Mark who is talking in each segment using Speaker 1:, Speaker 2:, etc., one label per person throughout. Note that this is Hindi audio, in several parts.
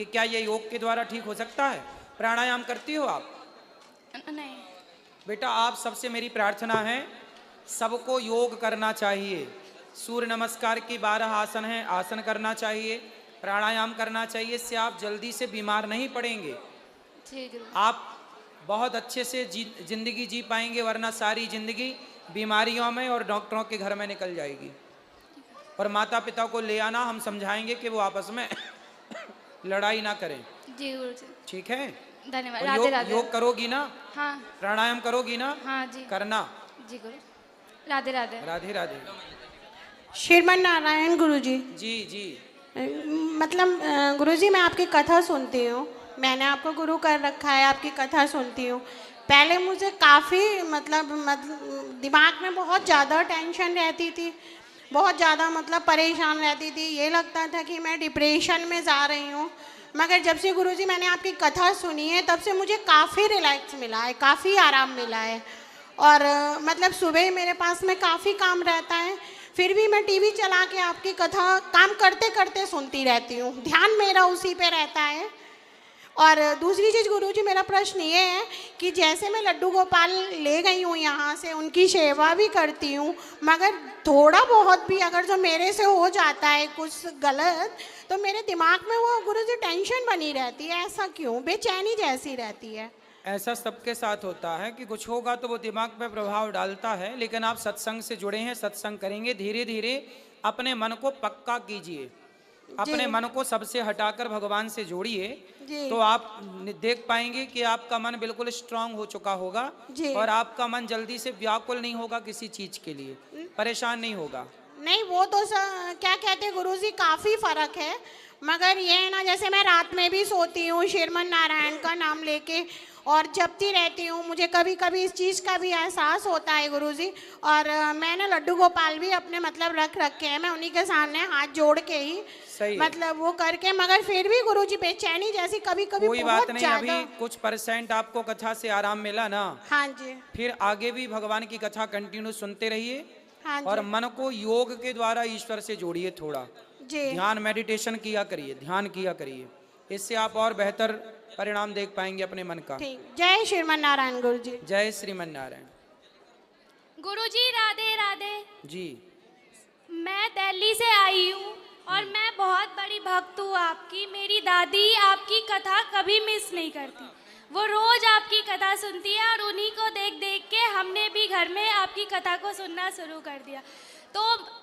Speaker 1: कि क्या ये योग के द्वारा ठीक हो सकता है? प्राणायाम करती हो आप?
Speaker 2: नहीं।
Speaker 1: बेटा आप सबसे मेरी प्रार्थना है, सबको योग करना चाहिए। सूर्य नमस्कार की 12 आसन हैं, आसन करना चाहिए, प्राणायाम करना चाहिए। इससे आप जल्दी से बीमार नहीं पड़ेंगे,
Speaker 2: जी गुरु।
Speaker 1: आप बहुत अच्छे से जिंदगी जी पाएंगे, वरना सारी जिंदगी बीमारियों में और डॉक्टरों के घर में निकल जाएगी। और माता पिता को ले आना, हम समझाएंगे कि वो आपस में लड़ाई ना करें।
Speaker 2: जी गुरु जी।
Speaker 1: ठीक है,
Speaker 2: धन्यवाद।
Speaker 1: और
Speaker 2: राधे राधे।
Speaker 1: योग करोगी ना?
Speaker 2: हाँ।
Speaker 1: प्राणायाम करोगी ना?
Speaker 2: हाँ जी।
Speaker 1: करना।
Speaker 2: जी गुरु। राधे राधे।
Speaker 1: राधे राधे।
Speaker 3: श्रीमन नारायण गुरुजी।
Speaker 1: जी जी।
Speaker 3: मतलब गुरुजी मैं आपकी कथा सुनती हूँ, मैंने आपको गुरु कर रखा है, आपकी कथा सुनती हूँ। पहले मुझे काफ़ी मतलब दिमाग में बहुत ज़्यादा टेंशन रहती थी, बहुत ज़्यादा मतलब परेशान रहती थी, ये लगता था कि मैं डिप्रेशन में जा रही हूँ। मगर जब से गुरुजी मैंने आपकी कथा सुनी है तब से मुझे काफ़ी रिलैक्स मिला है, काफ़ी आराम मिला है। और मतलब सुबह मेरे पास में काफ़ी काम रहता है, फिर भी मैं टीवी चला के आपकी कथा काम करते करते सुनती रहती हूँ, ध्यान मेरा उसी पे रहता है। और दूसरी चीज़ गुरुजी, मेरा प्रश्न ये है कि जैसे मैं लड्डू गोपाल ले गई हूँ यहाँ से, उनकी सेवा भी करती हूँ, मगर थोड़ा बहुत भी अगर जो मेरे से हो जाता है कुछ गलत, तो मेरे दिमाग में वो गुरुजी टेंशन बनी रहती है। ऐसा क्यों? बेचैनी जैसी रहती है।
Speaker 1: ऐसा सबके साथ होता है कि कुछ होगा तो वो दिमाग पे प्रभाव डालता है, लेकिन आप सत्संग से जुड़े हैं, सत्संग करेंगे, धीरे धीरे अपने मन को पक्का कीजिए, अपने मन को सबसे हटाकर भगवान से जोड़िए, तो आप देख पाएंगे कि आपका मन बिल्कुल स्ट्रांग हो चुका होगा और आपका मन जल्दी से व्याकुल नहीं होगा, किसी चीज के लिए परेशान नहीं होगा।
Speaker 3: नहीं वो तो क्या कहते हैं गुरुजी, काफ़ी फ़र्क है। मगर ये है ना, जैसे मैं रात में भी सोती हूँ श्रीमन नारायण का नाम लेके और जपती रहती हूँ, मुझे कभी कभी इस चीज़ का भी एहसास होता है गुरुजी। और मैंने लड्डू गोपाल भी अपने मतलब रख रखे हैं, मैं उन्हीं के सामने हाथ जोड़ के ही मतलब वो करके, मगर फिर भी गुरुजी बेचैनी जैसी कभी कभी
Speaker 1: कोई बात नहीं, अभी कुछ % आपको कथा से आराम मिला ना?
Speaker 3: हाँ जी।
Speaker 1: फिर आगे भी भगवान की कथा कंटिन्यू सुनते रहिए।
Speaker 3: हाँ
Speaker 1: और मन को योग के द्वारा ईश्वर से जोड़िए, थोड़ा ध्यान मेडिटेशन किया करिए, ध्यान किया करिए, इससे आप और बेहतर परिणाम देख पाएंगे अपने मन का।
Speaker 3: जय श्रीमन नारायण गुरु जी।
Speaker 1: जय श्रीमन नारायण।
Speaker 2: गुरु जी राधे राधे
Speaker 1: जी।
Speaker 2: मैं दिल्ली से आई हूँ और मैं बहुत बड़ी भक्त हूँ आपकी। मेरी दादी आपकी कथा कभी मिस नहीं करती, वो रोज आपकी कथा सुनती है और उन्हीं को देख देख के हमने भी घर में आपकी कथा को सुनना शुरू कर दिया। तो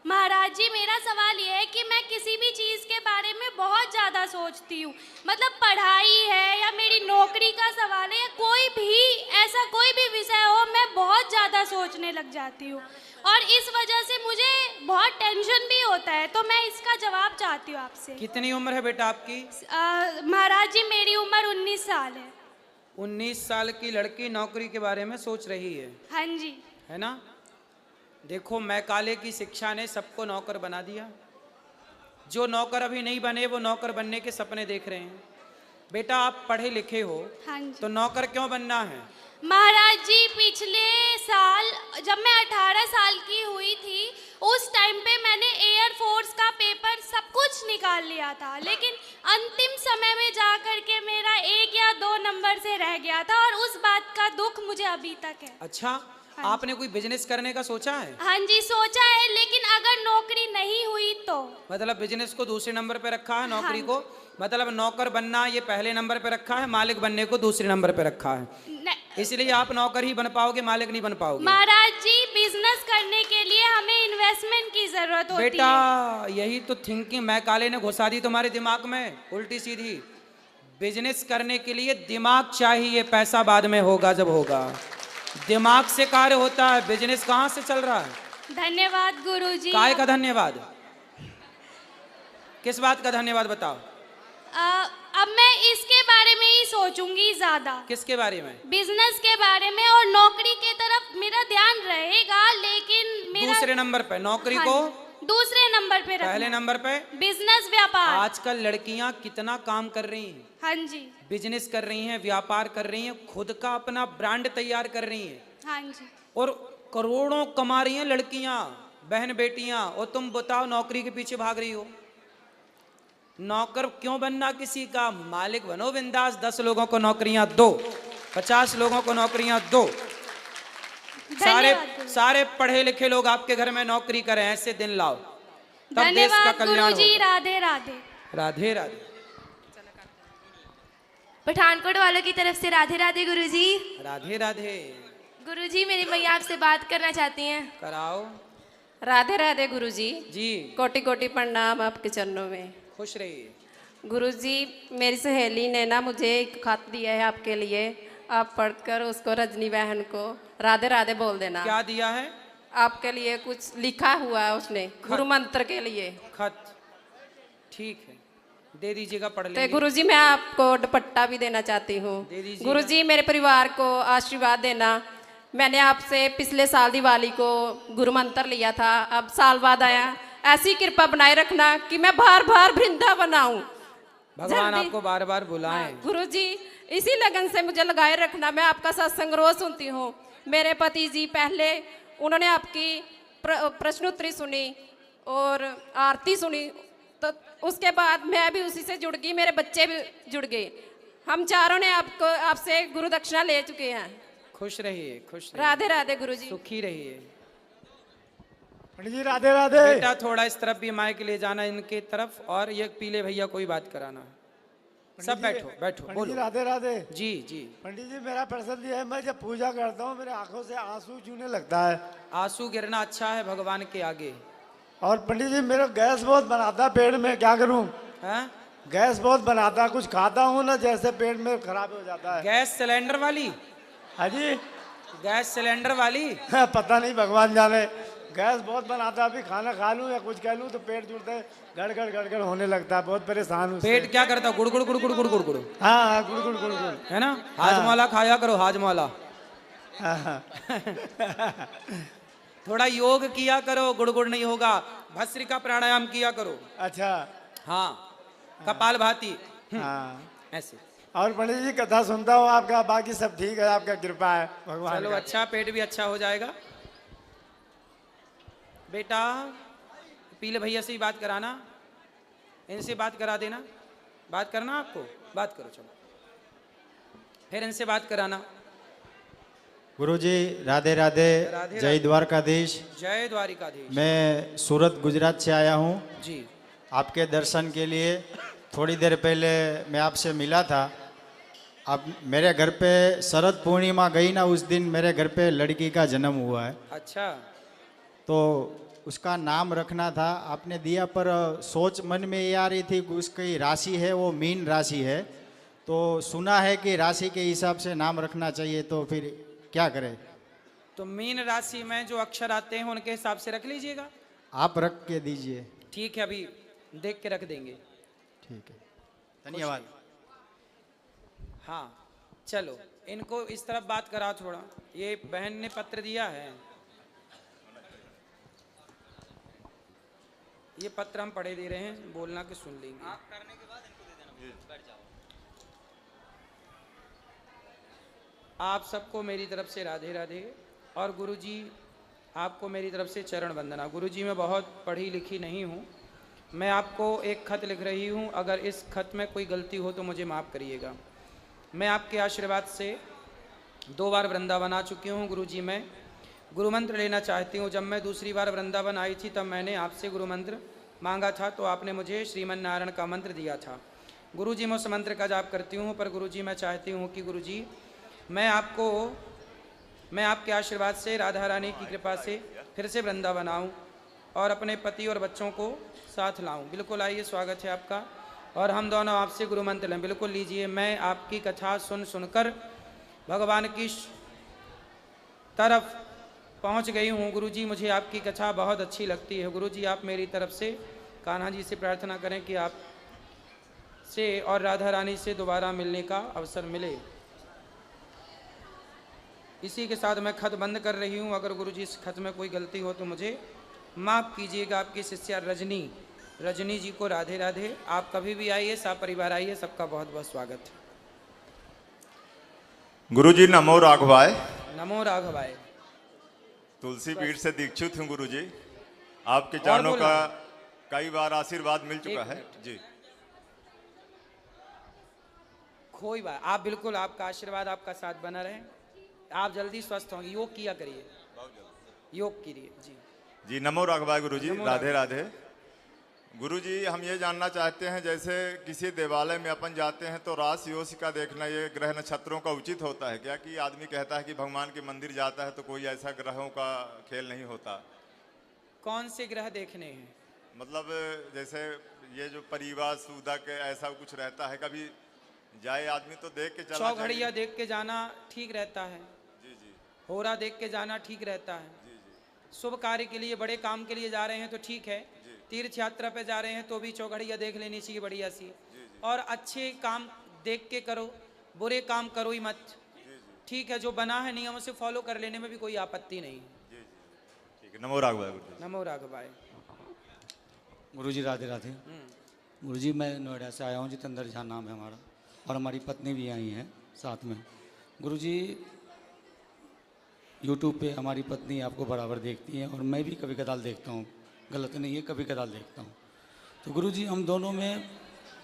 Speaker 2: महाराज जी, मेरा सवाल ये है कि मैं किसी भी चीज़ के बारे में बहुत ज़्यादा सोचती हूँ, मतलब पढ़ाई है या मेरी नौकरी का सवाल है या कोई भी ऐसा कोई भी विषय हो, मैं बहुत ज़्यादा सोचने लग जाती हूँ और इस वजह से मुझे बहुत टेंशन भी होता है। तो मैं इसका जवाब चाहती हूँ आपसे।
Speaker 1: कितनी उम्र है बेटा आपकी?
Speaker 2: महाराज जी मेरी उम्र 19 साल है।
Speaker 1: 19 साल की लड़की नौकरी के बारे में सोच रही है?
Speaker 2: हाँ जी।
Speaker 1: है ना? देखो, मैकाले की शिक्षा ने सबको नौकर बना दिया, जो नौकर अभी नहीं बने वो नौकर बनने के सपने देख रहे हैं। बेटा आप पढ़े लिखे हो,
Speaker 2: हाँ जी।
Speaker 1: तो नौकर क्यों बनना है?
Speaker 2: महाराज जी पिछले साल जब मैं 18 साल की हुई थी, उस टाइम पे मैंने एयरफोर्स का पेपर सब कुछ निकाल लिया था, लेकिन अंतिम समय में जा कर के मेरा 1 या 2 नंबर से रह गया था और उस बात का दुख मुझे अभी तक है।
Speaker 1: अच्छा, आपने कोई बिजनेस करने का सोचा है?
Speaker 2: हाँ जी सोचा है, लेकिन अगर नौकरी नहीं हुई तो?
Speaker 1: मतलब बिजनेस को दूसरे नंबर पे रखा है, नौकरी को मतलब नौकर बनना ये पहले नंबर पे रखा है, मालिक बनने को दूसरे नंबर पे रखा है, इसलिए आप नौकर ही बन पाओगे, मालिक नहीं बन पाओगे।
Speaker 2: महाराज जी बिजनेस करने के लिए हमें इन्वेस्टमेंट की जरूरत होती है।
Speaker 1: बेटा यही तो थिंकिंग मैकाले ने घुसा दी तुम्हारे दिमाग में, उल्टी सीधी। बिजनेस करने के लिए दिमाग चाहिए, पैसा बाद में होगा जब होगा, दिमाग से कार्य होता है। बिजनेस कहाँ से चल रहा है?
Speaker 2: धन्यवाद गुरुजी।
Speaker 1: काय का धन्यवाद? किस बात का धन्यवाद बताओ?
Speaker 2: अब मैं इसके बारे में ही सोचूंगी ज्यादा।
Speaker 1: किसके बारे में?
Speaker 2: बिजनेस के बारे में, और नौकरी के तरफ मेरा ध्यान रहेगा, लेकिन मेरा
Speaker 1: दूसरे नंबर पे नौकरी को
Speaker 2: दूसरे नंबर पे रखना,
Speaker 1: पहले नंबर पे
Speaker 2: बिजनेस व्यापार।
Speaker 1: आजकल लड़कियां कितना काम कर रही हैं।
Speaker 2: हाँ जी।
Speaker 1: बिजनेस कर रही हैं, व्यापार कर रही हैं, खुद का अपना ब्रांड तैयार कर रही हैं।
Speaker 2: हाँ जी।
Speaker 1: और करोड़ों कमा रही हैं लड़कियां, बहन बेटियां, और तुम बताओ नौकरी के पीछे भाग रही हो। नौकर क्यों बनना किसी का, मालिक बनो बिंदास। 10 लोगों को नौकरियां दो, 50 लोगों को नौकरियां दो। सारे पढ़े लिखे लोग आपके घर में नौकरी करें, ऐसे दिन लाओ, तब देश का
Speaker 2: धन्यवाद
Speaker 1: कल्याण
Speaker 2: गुरुजी।
Speaker 1: होगा।
Speaker 2: राधे राधे।
Speaker 1: राधे राधे।
Speaker 4: पठानकोट वालों की तरफ से राधे राधे गुरुजी।
Speaker 1: राधे राधे।
Speaker 4: गुरुजी मेरी मैया आपसे बात करना चाहती हैं।
Speaker 1: कराओ।
Speaker 5: राधे राधे गुरुजी।
Speaker 1: जी।
Speaker 5: कोटि कोटि प्रणाम आपके चरणों में।
Speaker 1: खुश रहिए।
Speaker 5: गुरुजी मेरी सहेली ने ना मुझे एक खत दिया है आपके लिए, आप पढ़कर उसको रजनी बहन को राधे राधे बोल देना।
Speaker 1: क्या दिया है?
Speaker 5: आपके लिए कुछ लिखा हुआ है उसने, गुरु मंत्र के लिए
Speaker 1: खत। ठीक है, दे दीजिएगा, पढ़
Speaker 5: तो
Speaker 1: लेंगे।
Speaker 5: गुरुजी मैं आपको दुपट्टा भी देना चाहती हूँ।
Speaker 1: दे दीजिएगा।
Speaker 5: गुरुजी मेरे परिवार को आशीर्वाद देना। मैंने आपसे पिछले साल दिवाली को गुरु मंत्र लिया था, अब साल बाद आया, ऐसी कृपा बनाए रखना कि मैं बार बार वृंदावन आऊं।
Speaker 1: भगवान
Speaker 5: जल्दी।
Speaker 1: आपको बार बार बुलाएं।
Speaker 5: गुरुजी इसी लगन से मुझे लगाए रखना। मैं आपका सत्संग रोज सुनती हूँ। मेरे पति जी पहले उन्होंने आपकी प्रश्नोत्तरी सुनी और आरती सुनी, तो उसके बाद मैं भी उसी से जुड़ गई, मेरे बच्चे भी जुड़ गए। हम चारों ने आपसे गुरु दक्षिणा ले चुके हैं।
Speaker 1: खुश रहिए, खुश रहिए।
Speaker 5: राधे राधे गुरुजी।
Speaker 1: सुखी रहिए।
Speaker 6: पंडित जी राधे राधे।
Speaker 1: बेटा थोड़ा इस तरफ भी माइक ले जाना, इनके तरफ, और ये पीले भैया कोई बात कराना। सब बैठो बैठो,
Speaker 6: पंडित जी
Speaker 1: बोलो।
Speaker 6: राधे राधे।
Speaker 1: जी जी।
Speaker 6: पंडित जी मेरा प्रश्न ये है, मैं जब पूजा करता हूँ मेरे आंखों से आंसू चूने लगता है।
Speaker 1: आंसू गिरना अच्छा है भगवान के आगे।
Speaker 6: और पंडित जी मेरा गैस बहुत बनाता पेट में, क्या करूँ?
Speaker 1: हैं?
Speaker 6: गैस बहुत बनाता, कुछ खाता हूँ ना जैसे पेट में खराब हो जाता है।
Speaker 1: गैस सिलेंडर वाली?
Speaker 6: हाँ जी।
Speaker 1: गैस सिलेंडर वाली?
Speaker 6: पता नहीं, भगवान जाने। गैस बहुत बनाता, अभी खाना खा लूँ या कुछ कह लूँ तो पेट जुड़ता है, गड़गड़ गड़गड़ होने लगता है, बहुत परेशान हूँ।
Speaker 1: पेट क्या करता? गुड़ गुड़ गुड़ गुड़ गुड़ गुड़ गुड़,
Speaker 6: हाँ गुड़ गुड़ गुड़ गुड़,
Speaker 1: है ना? हाजमोला खाया करो, हाजमोला।
Speaker 6: हाँ।
Speaker 1: थोड़ा योग किया करो, गुड़ गुड़ नहीं होगा। भस्त्रिका प्राणायाम किया करो।
Speaker 6: अच्छा।
Speaker 1: हाँ, कपाल भाती।
Speaker 6: हाँ।
Speaker 1: ऐसे।
Speaker 6: और पंडित जी कथा सुनता हूँ आपका, बाकी सब ठीक है, आपका कृपा है भगवान
Speaker 1: चलो
Speaker 6: का।
Speaker 1: अच्छा, पेट भी अच्छा हो जाएगा। बेटा पीले भैया से ही बात कराना, इनसे बात करा देना। बात करना आपको, बात करो, चलो फिर इनसे बात कराना।
Speaker 7: गुरुजी राधे राधे।
Speaker 1: राधे
Speaker 7: जय
Speaker 1: राधे।
Speaker 7: द्वारकाधीश।
Speaker 1: जय द्वारिकाधीश।
Speaker 7: मैं सूरत गुजरात से आया हूँ
Speaker 1: जी।
Speaker 7: आपके दर्शन के लिए। थोड़ी देर पहले मैं आपसे मिला था। अब मेरे घर पे शरद पूर्णिमा गई ना, उस दिन मेरे घर पे लड़की का जन्म हुआ है,
Speaker 1: अच्छा।
Speaker 7: तो उसका नाम रखना था। आपने दिया, पर सोच मन में ये आ रही थी कि उसकी राशि है वो मीन राशि है, तो सुना है कि राशि के हिसाब से नाम रखना चाहिए, तो फिर क्या करें?
Speaker 1: तो मीन राशि में जो अक्षर आते हैं उनके हिसाब से रख लीजिएगा।
Speaker 7: आप रख के दीजिए।
Speaker 1: ठीक है, अभी देख के रख देंगे।
Speaker 7: ठीक है, धन्यवाद।
Speaker 1: हाँ चलो, इनको इस तरफ बात करा थोड़ा। ये बहन ने पत्र दिया है, ये पत्र हम पढ़े दे रहे हैं, बोलना कि सुन लेंगे। आप करने के बाद इनको दे देना, बैठ जाओ। आप सबको मेरी तरफ से राधे राधे। और गुरुजी आपको मेरी तरफ से चरण वंदना। गुरुजी मैं बहुत पढ़ी लिखी नहीं हूँ, मैं आपको एक खत लिख रही हूँ, अगर इस खत में कोई गलती हो तो मुझे माफ़ करिएगा। मैं आपके आशीर्वाद से 2 बार वृंदावन आ चुकी हूँ। गुरुजी मैं गुरु मंत्र लेना चाहती हूँ। जब मैं दूसरी बार वृंदावन आई थी तब मैंने आपसे गुरु मंत्र मांगा था, तो आपने मुझे श्रीमन नारायण का मंत्र दिया था। गुरुजी मैं उस मंत्र का जाप करती हूँ, पर गुरुजी मैं चाहती हूँ कि गुरुजी मैं आपके आशीर्वाद से, राधा रानी की कृपा से फिर से वृंदावन आऊँ और अपने पति और बच्चों को साथ लाऊं। बिल्कुल आइए, स्वागत है आपका। और हम दोनों आपसे गुरु मंत्र लें। बिल्कुल लीजिए। मैं आपकी कथा सुनकर भगवान की तरफ पहुंच गई हूँ। गुरुजी मुझे आपकी कथा बहुत अच्छी लगती है। गुरुजी आप मेरी तरफ से कान्हा जी से प्रार्थना करें कि आप से और राधा रानी से दोबारा मिलने का अवसर मिले। इसी के साथ मैं खत बंद कर रही हूँ। अगर गुरुजी इस खत में कोई गलती हो तो मुझे माफ़ कीजिएगा। आपकी शिष्या रजनी जी को राधे राधे। आप कभी भी आइए, सब परिवार आइए, सबका बहुत बहुत स्वागत है।
Speaker 8: गुरुजी नमो राघवाय।
Speaker 1: नमो राघवाय।
Speaker 8: तुलसी पीठ से दीक्षित हूँ गुरुजी। आपके चरणों का कई बार आशीर्वाद मिल चुका है जी।
Speaker 1: कोई बात, आप बिल्कुल, आपका आशीर्वाद आपका साथ बना रहे, आप जल्दी स्वस्थ होंगे। योग किया करिए, योग कीजिए जी।
Speaker 8: जी नमो राघवाय गुरु जी,
Speaker 1: नमो
Speaker 8: राधे राधे। गुरु जी हम ये जानना चाहते हैं, जैसे किसी देवालय में अपन जाते हैं तो राशि योश का देखना, ये ग्रह नक्षत्रों का उचित होता है क्या? कि आदमी कहता है कि भगवान के मंदिर जाता है तो कोई ऐसा ग्रहों का खेल नहीं होता।
Speaker 1: कौन से ग्रह देखने हैं?
Speaker 8: मतलब जैसे ये जो परिवार सुदक ऐसा कुछ रहता है, कभी जाए आदमी तो देख के चला
Speaker 1: चौघड़िया देख के जाना ठीक रहता है,
Speaker 8: जी जी
Speaker 1: होरा देख के जाना ठीक रहता है। शुभ कार्य के लिए, बड़े काम के लिए जा रहे हैं तो ठीक है, तीर्थ यात्रा पे जा रहे हैं तो भी चौघड़िया देख लेनी चाहिए बढ़िया सी। और अच्छे काम देख के करो, बुरे काम करो ही मत, ठीक है? जो बना है नियमों से फॉलो कर लेने में भी कोई आपत्ति नहीं।
Speaker 8: ठीक है, नमो राघवाय गुरु जी।
Speaker 1: नमो राघवाय।
Speaker 9: गुरुजी राधे राधे। गुरुजी मैं नोएडा से आया हूँ, जितेंद्र झा नाम है हमारा, और हमारी पत्नी भी आई हैं साथ में। गुरुजी यूट्यूब पे हमारी पत्नी आपको बराबर देखती है और मैं भी कभी कदाल देखता हूँ, गलत नहीं है, कभी कदाल देखता हूँ। तो गुरुजी हम दोनों में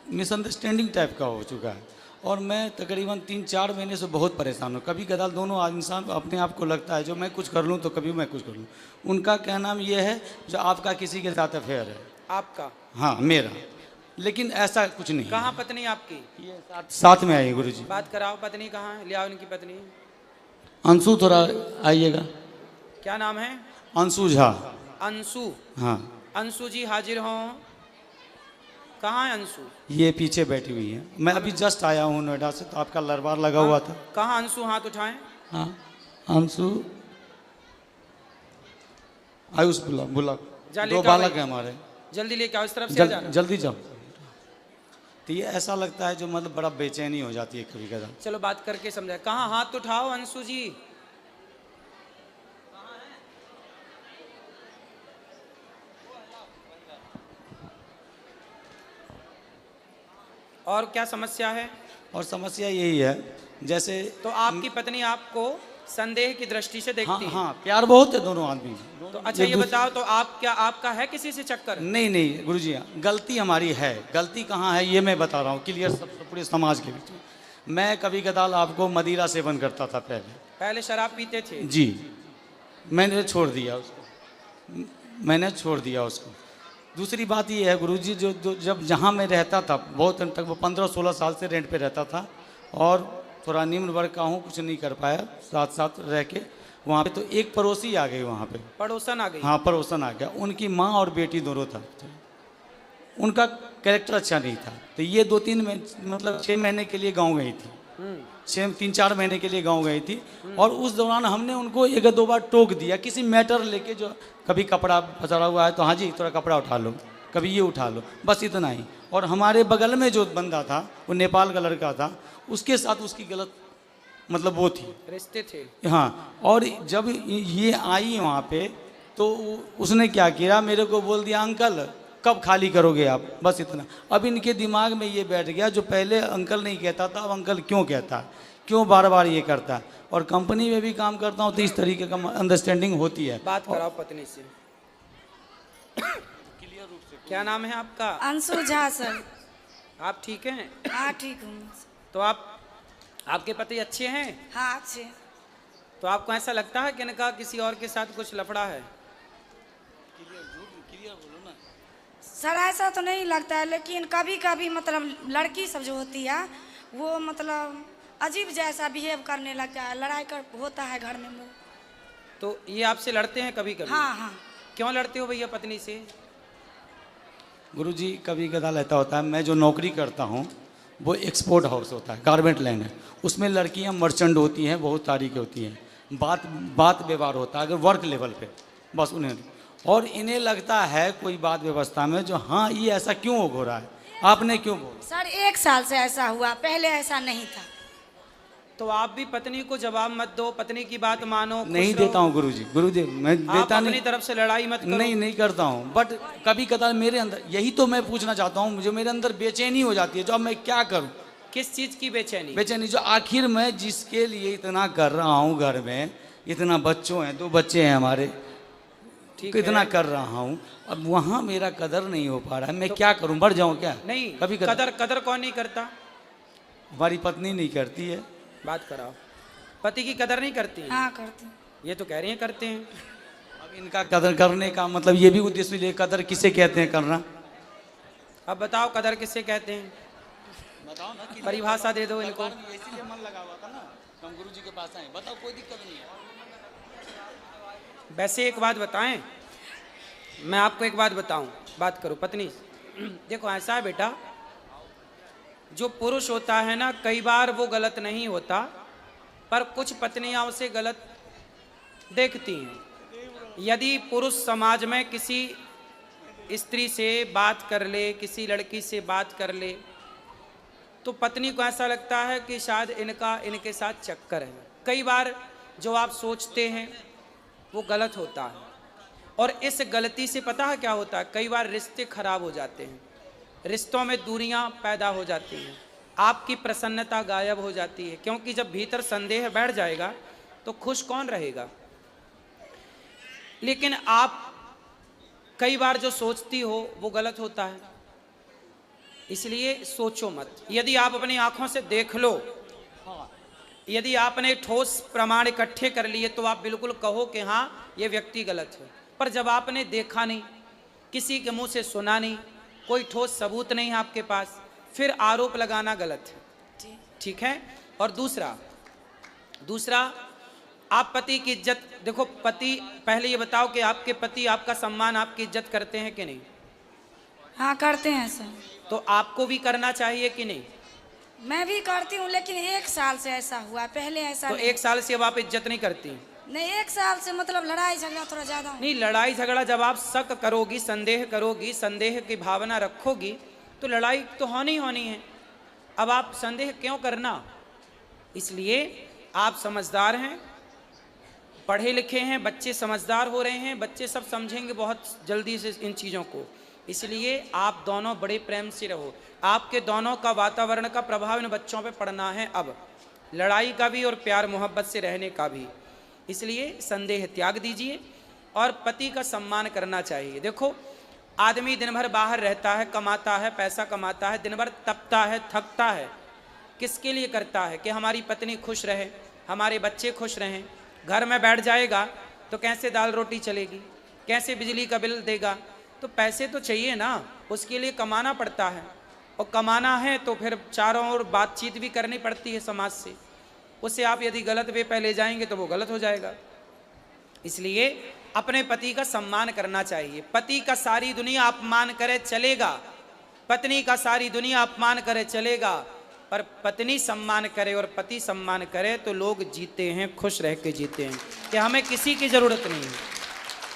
Speaker 9: मिसअंडरस्टैंडिंग टाइप का हो चुका है और मैं तकरीबन 3-4 महीने से बहुत परेशान हूँ। कभी कदाल दोनों इंसान अपने आप को लगता है जो मैं कुछ कर लूँ तो कभी मैं कुछ कर लूँ। उनका कहना ये है जो आपका किसी के साथ अफेयर है।
Speaker 1: आपका?
Speaker 9: हाँ मेरा, लेकिन ऐसा कुछ नहीं।
Speaker 1: कहाँ पत्नी आपकी?
Speaker 9: ये साथ में आई गुरुजी।
Speaker 1: बात कराओ, पत्नी कहाँ है? ले आओ इनकी पत्नी।
Speaker 9: अंशु थोड़ा आइएगा।
Speaker 1: क्या नाम है?
Speaker 9: अंशु झा।
Speaker 1: अंशु?
Speaker 9: हाँ।
Speaker 1: अंशु जी हाजिर हों। कहाँ है अंशु?
Speaker 9: ये पीछे बैठी हुई है। मैं अभी जस्ट आया हूँ नोएडा से, तो आपका लरबार लगा हुआ था।
Speaker 1: कहाँ अंशु? हाथ उठाएं।
Speaker 9: हाँ अंशु आयुष बुला 2 बालक है हमारे।
Speaker 1: जल्दी लेके आओ, इस तरफ से आ जाना।
Speaker 9: जल्दी जाओ। तो ये ऐसा लगता है जो मतलब बड़ा बेचैनी हो जाती है कभी कदा।
Speaker 1: चलो बात करके समझाए। कहाँ? हाथ उठाओ अंशु जी। और क्या समस्या है?
Speaker 9: और समस्या यही है, जैसे
Speaker 1: तो आपकी पत्नी आपको संदेह की दृष्टि से देखती है?
Speaker 9: हाँ प्यार बहुत है दोनों आदमी।
Speaker 1: तो अच्छा ये बताओ, तो आप क्या, आपका है किसी से चक्कर?
Speaker 9: नहीं नहीं गुरुजी, गलती हमारी है। गलती कहाँ है ये मैं बता रहा हूँ क्लियर, सब पूरे समाज के बीच में। मैं कभी कदाल आपको मदिरा सेवन करता था पहले
Speaker 1: शराब पीते थे?
Speaker 9: जी, मैंने छोड़ दिया उसको। दूसरी बात ये है गुरुजी, जो जब जहाँ मैं रहता था बहुत दिन तक, वो 15-16 साल से रेंट पे रहता था और थोड़ा निम्न वर्ग का हूँ, कुछ नहीं कर पाया साथ साथ रह के वहाँ पे। तो एक पड़ोसी आ गई वहाँ पे,
Speaker 1: पड़ोसन आ गई?
Speaker 9: हाँ पड़ोसन आ गया। उनकी माँ और बेटी दोनों था, उनका कैरेक्टर अच्छा नहीं था। तो ये 2-3 मतलब 6 महीने के लिए गाँव गई थी, 3-4 महीने के लिए गाँव गई थी। और उस दौरान हमने उनको 1-2 बार टोक दिया किसी मैटर लेके, जो कभी कपड़ा फंसा हुआ है तो हाँ जी थोड़ा कपड़ा उठा लो, कभी ये उठा लो, बस इतना ही। और हमारे बगल में जो बंदा था वो नेपाल का लड़का था, उसके साथ उसकी गलत मतलब वो थी,
Speaker 1: रिश्ते थे।
Speaker 9: हाँ। और जब ये आई वहाँ पे तो उसने क्या किया, मेरे को बोल दिया अंकल कब खाली करोगे आप, बस इतना। अब इनके दिमाग में ये बैठ गया, जो पहले अंकल नहीं कहता था अब अंकल क्यों कहता है, क्यों बार बार ये करता है। और कंपनी में भी काम करता हूँ तो इस तरीके का अंडरस्टैंडिंग होती है।
Speaker 1: बात कराओ पत्नी से। क्या नाम है आपका?
Speaker 10: अंशु झा सर।
Speaker 1: आप ठीक हैं?
Speaker 10: हाँ ठीक हूँ।
Speaker 1: तो आपके पति अच्छे हैं?
Speaker 10: हाँ अच्छे।
Speaker 1: तो आपको ऐसा लगता है कि इनका किसी और के साथ कुछ लफड़ा है?
Speaker 10: सर ऐसा तो नहीं लगता है, लेकिन कभी कभी मतलब लड़की सब जो होती है वो मतलब अजीब जैसा बिहेव करने लगता है, लड़ाई कर होता है घर में वो।
Speaker 1: तो ये आपसे लड़ते हैं कभी कभी?
Speaker 10: हाँ हाँ।
Speaker 1: क्यों लड़ते हो भैया पत्नी से?
Speaker 9: गुरुजी कभी कदाल ऐसा होता है, मैं जो नौकरी करता हूँ वो एक्सपोर्ट हाउस होता है, गारमेंट लाइन है, उसमें लड़कियाँ मर्चेंट होती हैं, बहुत तारीखें होती हैं, बात व्यवहार होता है अगर वर्क लेवल पे, बस उन्हें। और इन्हें लगता है कोई बात व्यवस्था में जो हाँ ये ऐसा क्यों हो रहा है, आपने क्यों बोला?
Speaker 10: सर 1 साल से ऐसा हुआ, पहले ऐसा नहीं था।
Speaker 1: तो आप भी पत्नी को जवाब मत दो, पत्नी की बात मानो।
Speaker 9: नहीं देता हूँ गुरुजी, मैं देता
Speaker 1: नहीं। अपनी तरफ से लड़ाई मत करो।
Speaker 9: नहीं करता हूँ, बट कभी कदार मेरे अंदर, यही तो मैं पूछना चाहता हूँ, मुझे मेरे अंदर बेचैनी हो जाती है, जो अब मैं क्या करूँ।
Speaker 1: किस चीज की बेचैनी?
Speaker 9: बेचैनी जो आखिर मैं जिसके लिए इतना कर रहा हूँ, घर में इतना बच्चों हैं, 2 बच्चे हैं हमारे, इतना कर रहा हूँ, अब वहाँ मेरा कदर नहीं हो पा रहा है, मैं क्या करूँ, बढ़ जाऊँ क्या?
Speaker 1: नहीं,
Speaker 9: कभी
Speaker 1: कदर कौन नहीं करता?
Speaker 9: हमारी पत्नी नहीं करती है।
Speaker 1: बात कराओ। पति की कदर नहीं करती हैं?
Speaker 10: हाँ करती।
Speaker 1: ये तो कह रही हैं करते हैं।
Speaker 9: अब इनका कदर करने का मतलब ये भी उद्देश्य ले, कदर किसे कहते हैं करना?
Speaker 1: अब बताओ कदर किसे कहते हैं?
Speaker 9: बताओ ना,
Speaker 1: परिभाषा दे दो इनको।
Speaker 9: इसीलिए मन लगा हुआ था ना, हम गुरु जी के पास आए। बताओ, कोई दिक्कत नहीं है।
Speaker 1: वैसे एक बात बताएं, मैं आपको एक बात बताऊं, बात करो पत्नी। देखो ऐसा है बेटा, जो पुरुष होता है ना, कई बार वो गलत नहीं होता, पर कुछ पत्नियां उसे गलत देखती हैं। यदि पुरुष समाज में किसी स्त्री से बात कर ले, किसी लड़की से बात कर ले, तो पत्नी को ऐसा लगता है कि शायद इनका इनके साथ चक्कर है। कई बार जो आप सोचते हैं वो गलत होता है, और इस गलती से पता है क्या होता है, कई बार रिश्ते खराब हो जाते हैं, रिश्तों में दूरियां पैदा हो जाती हैं, आपकी प्रसन्नता गायब हो जाती है। क्योंकि जब भीतर संदेह बैठ जाएगा तो खुश कौन रहेगा? लेकिन आप कई बार जो सोचती हो वो गलत होता है, इसलिए सोचो मत। यदि आप अपनी आंखों से देख लो, यदि आपने ठोस प्रमाण इकट्ठे कर लिए तो आप बिल्कुल कहो कि हाँ ये व्यक्ति गलत है। पर जब आपने देखा नहीं, किसी के मुंह से सुना नहीं, कोई ठोस सबूत नहीं है आपके पास, फिर आरोप लगाना गलत है। ठीक है। और दूसरा आप पति की इज्जत, देखो पति, पहले ये बताओ कि आपके पति आपका सम्मान, आपकी इज्जत करते हैं कि नहीं?
Speaker 10: हाँ करते हैं सर।
Speaker 1: तो आपको भी करना चाहिए कि नहीं?
Speaker 10: मैं भी करती हूँ, लेकिन 1 साल से ऐसा हुआ, पहले ऐसा
Speaker 1: तो
Speaker 10: नहीं।
Speaker 1: 1 साल से अब आप इज्जत नहीं करती?
Speaker 10: नहीं, 1 साल से मतलब लड़ाई झगड़ा थोड़ा ज्यादा।
Speaker 1: नहीं, लड़ाई झगड़ा जब आप शक करोगी, संदेह करोगी, संदेह की भावना रखोगी, तो लड़ाई तो होनी होनी है। अब आप संदेह क्यों करना? इसलिए आप समझदार हैं, पढ़े लिखे हैं, बच्चे समझदार हो रहे हैं, बच्चे सब समझेंगे बहुत जल्दी से इन चीज़ों को। इसलिए आप दोनों बड़े प्रेम से रहो। आपके दोनों का वातावरण का प्रभाव इन बच्चों पे पड़ना है, अब लड़ाई का भी और प्यार मोहब्बत से रहने का भी। इसलिए संदेह त्याग दीजिए और पति का सम्मान करना चाहिए। देखो आदमी दिन भर बाहर रहता है, कमाता है, पैसा कमाता है, दिन भर तपता है, थकता है, किसके लिए करता है? कि हमारी पत्नी खुश रहे, हमारे बच्चे खुश रहें। घर में बैठ जाएगा तो कैसे दाल रोटी चलेगी, कैसे बिजली का बिल देगा? तो पैसे तो चाहिए ना, उसके लिए कमाना पड़ता है, और कमाना है तो फिर चारों ओर बातचीत भी करनी पड़ती है समाज से। उससे आप यदि गलत वे पे ले जाएंगे तो वो गलत हो जाएगा। इसलिए अपने पति का सम्मान करना चाहिए। पति का सारी दुनिया अपमान करे चलेगा, पत्नी का सारी दुनिया अपमान करे चलेगा, पर पत्नी सम्मान करे और पति सम्मान करे तो लोग जीते हैं, खुश रह के जीते हैं, कि हमें किसी की ज़रूरत नहीं है।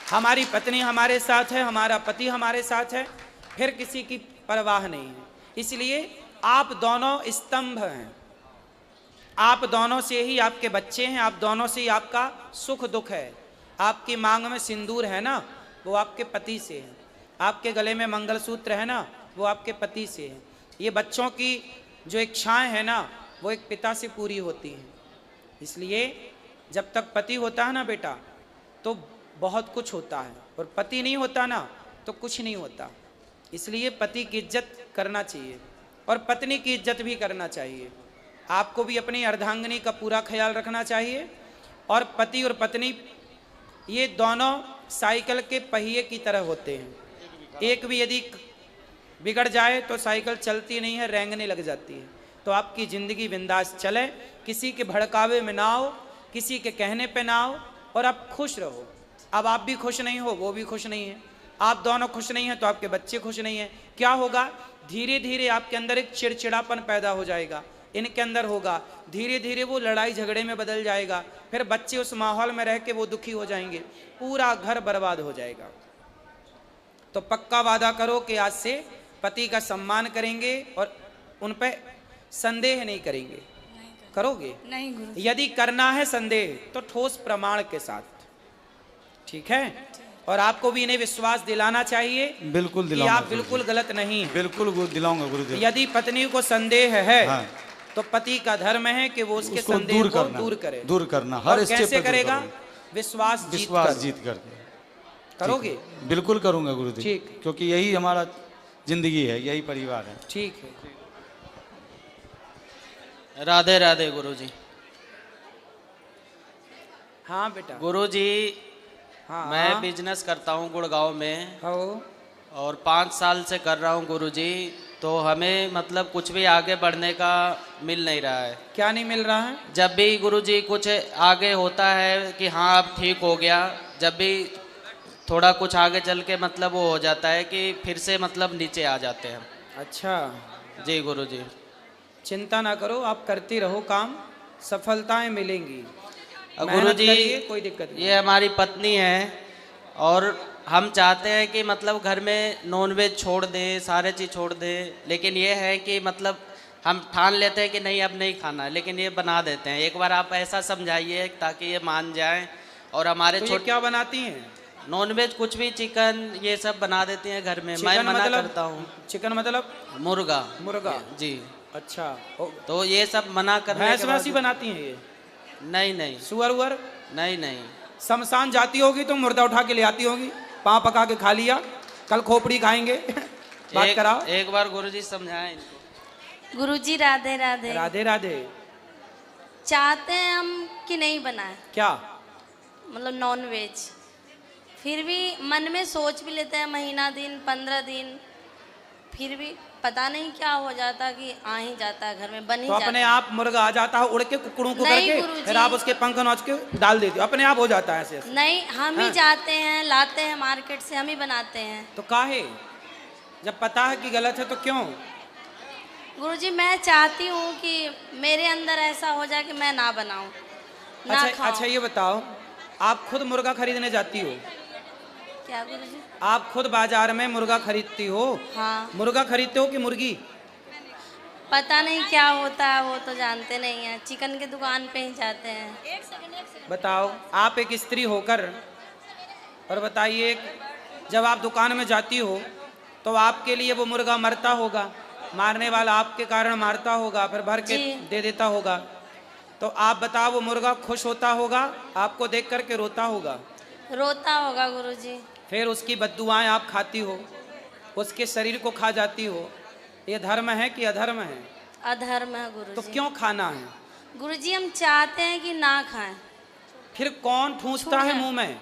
Speaker 1: हमारी पत्नी हमारे साथ है, हमारा पति हमारे साथ है, फिर किसी की परवाह नहीं है। इसलिए आप दोनों स्तंभ हैं, आप दोनों से ही आपके बच्चे हैं, आप दोनों से ही आपका सुख दुख है। आपकी मांग में सिंदूर है ना, वो आपके पति से है। आपके गले में मंगलसूत्र है ना, वो आपके पति से है। ये बच्चों की जो इच्छाएं हैं ना, वो एक पिता से पूरी होती हैं। इसलिए जब तक पति होता है ना बेटा, तो बहुत कुछ होता है, और पति नहीं होता ना तो कुछ नहीं होता। इसलिए पति की इज्जत करना चाहिए और पत्नी की इज्जत भी करना चाहिए। आपको भी अपनी अर्धांगिनी का पूरा ख्याल रखना चाहिए। और पति और पत्नी ये दोनों साइकिल के पहिए की तरह होते हैं। एक भी यदि बिगड़ जाए तो साइकिल चलती नहीं है, रेंगने लग जाती है। तो आपकी ज़िंदगी बिंदास चले, किसी के भड़कावे में ना हो, किसी के कहने पे ना हो, और आप खुश रहो। अब आप भी खुश नहीं हो, वो भी खुश नहीं है, आप दोनों खुश नहीं हैं तो आपके बच्चे खुश नहीं हैं। क्या होगा? धीरे धीरे आपके अंदर एक चिड़चिड़ापन पैदा हो जाएगा, इनके अंदर होगा, धीरे धीरे वो लड़ाई झगड़े में बदल जाएगा, फिर बच्चे उस माहौल में रह के वो दुखी हो जाएंगे, पूरा घर बर्बाद हो जाएगा। तो पक्का वादा करो कि आज से पति का सम्मान करेंगे और उन पर संदेह नहीं करेंगे। करोगे?
Speaker 10: नहीं गुरु।
Speaker 1: यदि करना है संदेह तो ठोस प्रमाण के साथ, ठीक है? और आपको भी इन्हें विश्वास दिलाना चाहिए,
Speaker 9: बिल्कुल
Speaker 1: कि
Speaker 9: दिलाऊंगा,
Speaker 1: आप बिल्कुल गलत नहीं हैं।
Speaker 9: बिल्कुल दिलाऊंगा गुरुदेव।
Speaker 1: यदि पत्नी को संदेह है,
Speaker 9: हाँ।
Speaker 1: तो पति का धर्म है कि वो उसके
Speaker 9: उसको
Speaker 1: संदेह को दूर करे।
Speaker 9: दूर करना,
Speaker 1: और
Speaker 9: हर स्टेप
Speaker 1: कैसे
Speaker 9: पे दूर
Speaker 1: करेगा?
Speaker 9: करूंगा।
Speaker 1: विश्वास
Speaker 9: जीत कर।
Speaker 1: करोगे?
Speaker 9: बिल्कुल करूंगा गुरुदेव,
Speaker 1: ठीक।
Speaker 9: क्योंकि यही हमारा जिंदगी है, यही परिवार है।
Speaker 1: ठीक है।
Speaker 11: राधे राधे गुरुजी।
Speaker 1: हाँ बेटा।
Speaker 11: गुरुजी
Speaker 1: हाँ
Speaker 11: मैं बिजनेस करता हूँ गुड़गांव में
Speaker 1: हो
Speaker 11: और 5 साल से कर रहा हूँ गुरुजी। तो हमें मतलब कुछ भी आगे बढ़ने का मिल नहीं रहा है।
Speaker 1: क्या नहीं मिल रहा है?
Speaker 11: जब भी गुरुजी कुछ आगे होता है कि हाँ अब ठीक हो गया, जब भी थोड़ा कुछ आगे चल के मतलब वो हो जाता है कि फिर से मतलब नीचे आ जाते हैं।
Speaker 1: अच्छा
Speaker 11: जी गुरुजी।
Speaker 1: चिंता ना करो, आप करती रहो काम, सफलताएं मिलेंगी। मेहनत
Speaker 11: गुरुजी
Speaker 1: करिए, कोई दिक्कत नहीं।
Speaker 11: ये हमारी पत्नी है और हम चाहते हैं कि मतलब घर में नॉनवेज छोड़ दें, सारे चीज़ छोड़ दें, लेकिन ये है कि मतलब हम ठान लेते हैं कि नहीं अब नहीं खाना है, लेकिन ये बना देते हैं। एक बार आप ऐसा समझाइए ताकि ये मान जाएं। और हमारे
Speaker 1: तो ये क्या बनाती हैं?
Speaker 11: नॉनवेज कुछ भी चिकन ये सब बना देती हैं घर में। मैं
Speaker 1: चिकन
Speaker 11: मना
Speaker 1: मतलब?
Speaker 11: करता हूँ।
Speaker 1: चिकन मतलब
Speaker 11: मुर्गा।
Speaker 1: मुर्गा
Speaker 11: जी।
Speaker 1: अच्छा।
Speaker 11: तो ये सब मना करने
Speaker 1: भैंस
Speaker 11: के
Speaker 1: वैसी
Speaker 11: बाद
Speaker 1: बनाती हैं ये?
Speaker 11: नहीं नहीं।
Speaker 1: सुअर उअर?
Speaker 11: नहीं नहीं।
Speaker 1: शमशान जाती होगी तो मुर्दा उठा के ले आती होगी, पाँव पका के खा लिया, कल खोपड़ी खाएंगे। बात कराओ।
Speaker 11: एक बार गुरुजी समझाएं इनको।
Speaker 12: गुरुजी राधे राधे।
Speaker 1: राधे राधे।
Speaker 12: चाहते हैं हम कि नहीं बनाए,
Speaker 1: क्या
Speaker 12: मतलब नॉन वेज, फिर भी मन में सोच भी लेते हैं महीना दिन 15 दिन, फिर भी पता नहीं क्या हो जाता कि आ ही जाता है घर में, बन ही
Speaker 1: तो
Speaker 12: जाता
Speaker 1: अपने
Speaker 12: है।
Speaker 1: आप मुर्गा आ जाता है उड़ के कुकड़ों को
Speaker 12: नहीं
Speaker 1: करके,
Speaker 12: गुरुजी।
Speaker 1: फिर आप उसके पंख नोच के डाल देते हो, अपने आप हो जाता है ऐसे ऐसे।
Speaker 12: नहीं, हम ही
Speaker 1: हाँ।
Speaker 12: जाते हैं, लाते हैं मार्केट से, हम ही बनाते हैं।
Speaker 1: तो काहे, जब पता है कि गलत है तो क्यों?
Speaker 12: गुरुजी मैं चाहती हूँ कि मेरे अंदर ऐसा हो जाए कि मैं ना बनाऊं, ना
Speaker 1: अच्छा
Speaker 12: खाऊं।
Speaker 1: अच्छा, ये बताओ, आप खुद मुर्गा खरीदने जाती हो?
Speaker 12: क्या गुरुजी?
Speaker 1: आप खुद बाजार में मुर्गा खरीदती हो?
Speaker 12: हाँ।
Speaker 1: मुर्गा खरीदते हो कि मुर्गी?
Speaker 12: पता नहीं क्या होता है, वो तो जानते नहीं है, चिकन के दुकान पे ही जाते हैं।
Speaker 1: बताओ, आप एक स्त्री होकर, और बताइए, जब आप दुकान में जाती हो तो आपके लिए वो मुर्गा मरता होगा, मारने वाला आपके कारण मारता होगा, फिर भर के दे देता होगा, तो आप बताओ वो मुर्गा खुश होता होगा, आपको देख करके रोता होगा?
Speaker 12: रोता होगा गुरुजी।
Speaker 1: फिर उसकी बद्दुआएं आप खाती हो, उसके शरीर को खा जाती हो, ये धर्म है कि अधर्म है?
Speaker 12: अधर्म है गुरुजी।
Speaker 1: तो क्यों खाना है?
Speaker 12: गुरुजी हम चाहते हैं कि ना खाएं।
Speaker 1: फिर कौन ठूंसता है मुंह में?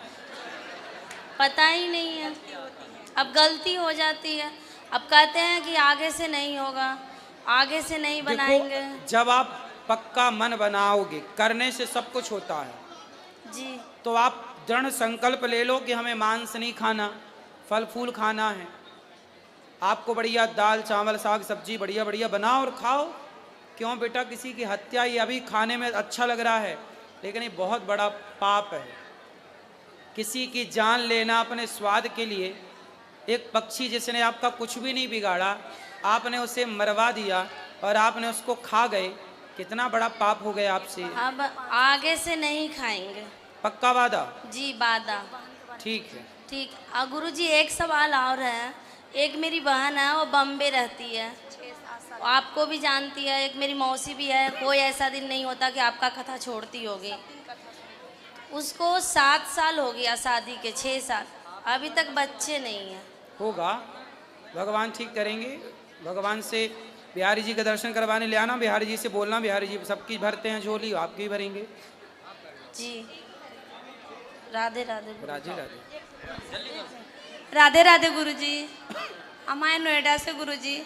Speaker 12: पता ही नहीं है, अब गलती हो जाती है, अब कहते हैं कि आगे से नहीं होगा, आगे से नहीं बनाएंगे।
Speaker 1: जब आप पक्का मन बनाओगे, करने से सब कुछ होता है
Speaker 12: जी।
Speaker 1: तो आप दृढ़ संकल्प ले लो कि हमें मांस नहीं खाना, फल फूल खाना है। आपको बढ़िया दाल चावल साग सब्जी बढ़िया बढ़िया बनाओ और खाओ। क्यों बेटा, किसी की हत्या ये अभी खाने में अच्छा लग रहा है, लेकिन ये बहुत बड़ा पाप है। किसी की जान लेना अपने स्वाद के लिए, एक पक्षी जिसने आपका कुछ भी नहीं बिगाड़ा, आपने उसे मरवा दिया और आपने उसको खा गए, कितना बड़ा पाप हो गया आपसे।
Speaker 12: अब आगे से नहीं खाएंगे।
Speaker 1: पक्का वादा?
Speaker 12: जी वादा।
Speaker 1: ठीक है।
Speaker 12: ठीक। गुरुजी एक सवाल और है, एक मेरी बहन है, वो बम्बे रहती है, आपको भी जानती है, एक मेरी मौसी भी है, कोई ऐसा दिन नहीं होता कि आपका कथा छोड़ती होगी। उसको 7 साल हो गया शादी के, 6 साल, अभी तक बच्चे नहीं है।
Speaker 1: होगा, भगवान ठीक करेंगे। भगवान से बिहारी जी का दर्शन करवाने ले आना, बिहारी जी से बोलना, बिहारी जी सबकी भरते हैं झोली, आपकी भरेंगे।
Speaker 12: जी। राधे राधे।
Speaker 1: राधे राधे।
Speaker 10: राधे राधे गुरुजी। हमारे नोएडा से गुरुजी,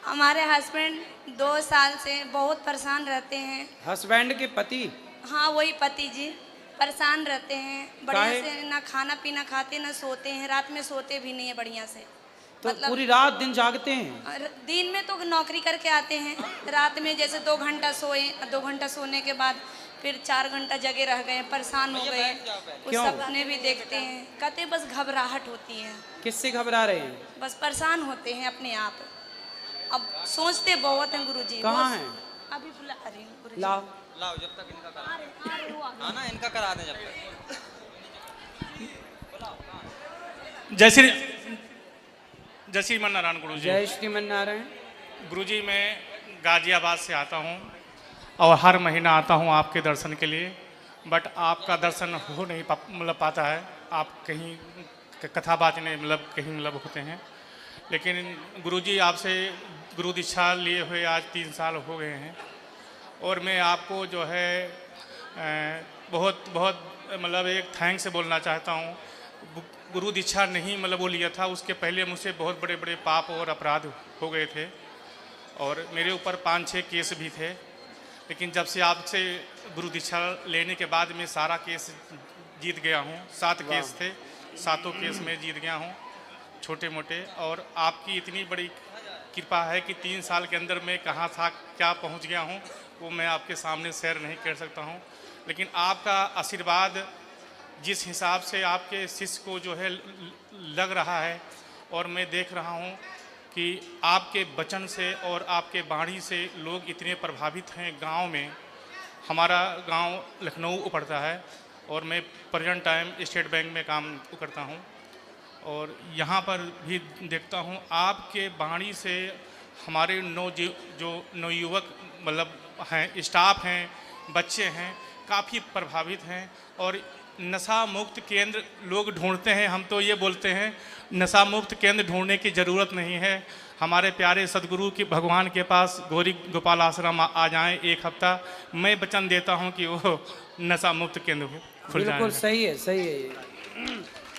Speaker 10: हमारे हस्बैंड 2 साल से बहुत परेशान रहते हैं।
Speaker 1: हस्बैंड के पति?
Speaker 10: हाँ वही पति जी, परेशान रहते हैं, बढ़िया
Speaker 1: काहे?
Speaker 10: से ना खाना पीना खाते ना सोते हैं, रात में सोते भी नहीं है बढ़िया से।
Speaker 1: तो पूरी रात दिन जागते हैं?
Speaker 10: दिन में तो नौकरी करके आते हैं, रात में जैसे 2 घंटा सोए, 2 घंटा सोने के बाद फिर 4 घंटा जगे रह गए, परेशान हो गए। कुछ
Speaker 1: क्यों?
Speaker 10: सपने भी देखते हैं, कहते बस घबराहट होती है।
Speaker 1: किससे घबरा रहे हैं?
Speaker 10: बस परेशान होते हैं अपने आप। अब सोचते बहुत हैं गुरुजी।
Speaker 1: कहाँ हैं?
Speaker 10: अभी बुला रही हूँ गुरुजी।
Speaker 1: लाओ
Speaker 13: लाओ, जब तक इनका करा, हाँ ना, इनका करा दें जब तक।
Speaker 14: जय श्रीमन नारायण गुरुजी।
Speaker 1: जय श्रीमन नारायण।
Speaker 14: गुरुजी मैं गाजियाबाद से आता हूँ और हर महीना आता हूँ आपके दर्शन के लिए, बट आपका दर्शन हो नहीं पाता है। आप कहीं कथा बाचने कहीं होते हैं, लेकिन गुरुजी आपसे गुरु दीक्षा लिए हुए आज 3 साल हो गए हैं और मैं आपको जो है बहुत बहुत मतलब एक थैंक्स बोलना चाहता हूँ। गुरु दीक्षा नहीं मतलब वो लिया था, उसके पहले मुझसे बहुत बड़े बड़े पाप और अपराध हो गए थे और मेरे ऊपर 5-6 केस भी थे, लेकिन जब से आपसे गुरु दीक्षा लेने के बाद मैं सारा केस जीत गया हूँ। 7 केस थे, 7 केस में जीत गया हूँ छोटे मोटे। और आपकी इतनी बड़ी कृपा है कि 3 साल के अंदर मैं कहाँ था क्या पहुँच गया हूँ वो मैं आपके सामने शेयर नहीं कर सकता हूँ। लेकिन आपका आशीर्वाद जिस हिसाब से आपके शिष्य को जो है लग रहा है और मैं देख रहा हूँ कि आपके वचन से और आपके वाणी से लोग इतने प्रभावित हैं। गांव में, हमारा गांव लखनऊ पड़ता है और मैं प्रेजेंट टाइम स्टेट बैंक में काम करता हूं और यहां पर भी देखता हूं आपके वाणी से हमारे नवयुवक मतलब हैं, स्टाफ हैं, बच्चे हैं, काफ़ी प्रभावित हैं। और नशा मुक्त केंद्र लोग ढूंढते हैं, हम तो ये बोलते हैं नशा मुक्त केंद्र ढूंढने की ज़रूरत नहीं है। हमारे प्यारे सदगुरु की भगवान के पास गौरी गोपाल आश्रम आ जाएं 1 हफ्ता, मैं वचन देता हूं कि वो नशा मुक्त केंद्र खुल जाए।
Speaker 1: बिल्कुल सही है, सही है ये।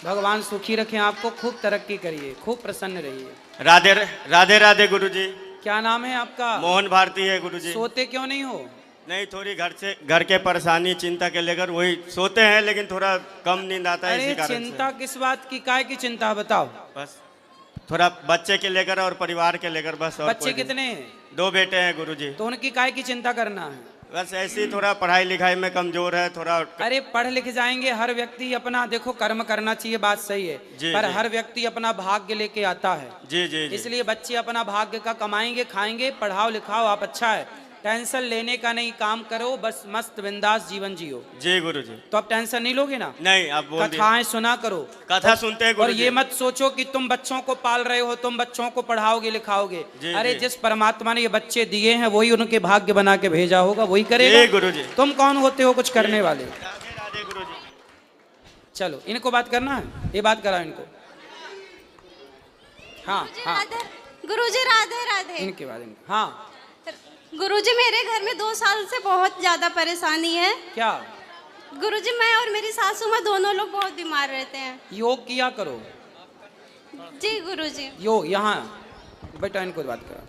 Speaker 1: भगवान सुखी रखें आपको, खूब तरक्की करिए, खूब प्रसन्न रहिए।
Speaker 15: राधे राधे राधे गुरुजी।
Speaker 1: क्या नाम है आपका?
Speaker 15: मोहन भारती है गुरुजी।
Speaker 1: सोते क्यों नहीं हो?
Speaker 15: नहीं, थोड़ी घर के परेशानी चिंता के लेकर वही सोते हैं, लेकिन थोड़ा कम नींद आता है इसी कारण से।
Speaker 1: चिंता किस बात की, काय की चिंता बताओ?
Speaker 15: बस थोड़ा बच्चे के लेकर और परिवार के लेकर बस। और
Speaker 1: बच्चे कितने हैं?
Speaker 15: 2 बेटे हैं गुरुजी।
Speaker 1: तो उनकी काय की चिंता करना है?
Speaker 15: बस ऐसे ही थोड़ा पढ़ाई लिखाई में कमजोर है थोड़ा।
Speaker 1: अरे पढ़ लिख जाएंगे, हर व्यक्ति अपना देखो कर्म करना चाहिए, बात सही है, पर हर व्यक्ति अपना भाग्य लेके आता है।
Speaker 15: जी जी,
Speaker 1: इसलिए बच्चे अपना भाग्य का कमाएंगे, खाएंगे, पढ़ाओ लिखाओ आप, अच्छा है। टेंशन लेने का नहीं, काम करो, बस मस्त बिंदास जीवन जियो।
Speaker 15: जी गुरुजी।
Speaker 1: तो अब टेंशन नहीं लोगे ना?
Speaker 15: नहीं, आप बोल दिए।
Speaker 1: कथाएं सुना करो,
Speaker 15: कथा सुनते हैं
Speaker 1: और ये मत सोचो कि तुम बच्चों को पाल रहे हो, तुम बच्चों को पढ़ाओगे लिखाओगे। अरे जिस परमात्मा ने ये बच्चे दिए हैं वही उनके भाग्य बना के भेजा होगा, वही करेगा।
Speaker 15: गुरुजी।
Speaker 1: तुम कौन होते हो कुछ करने वाले? चलो इनको बात करना है, ये बात कराओ इनको। हाँ हाँ
Speaker 16: गुरुजी राधे राधे।
Speaker 1: इनके बाद इनको। हाँ
Speaker 16: गुरुजी, मेरे घर में 2 साल से बहुत ज्यादा परेशानी है।
Speaker 1: क्या?
Speaker 16: गुरुजी, मैं और मेरी सासू माँ दोनों लोग बहुत बीमार रहते हैं।
Speaker 1: योग किया करो।
Speaker 16: जी गुरुजी।
Speaker 1: योग यहाँ बेटा, इनको बात करो।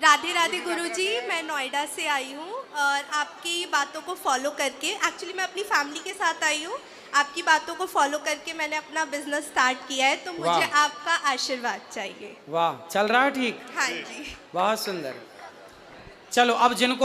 Speaker 17: राधे राधे गुरुजी, मैं नोएडा से आई हूँ और आपकी बातों को फॉलो करके, एक्चुअली मैं अपनी फैमिली के साथ आई हूँ, आपकी बातों को फॉलो करके मैंने अपना बिजनेस स्टार्ट किया है, तो मुझे आपका आशीर्वाद चाहिए।
Speaker 1: वाह, चल रहा है ठीक?
Speaker 17: हाँ जी।
Speaker 1: बहुत सुंदर। चलो अब जिनको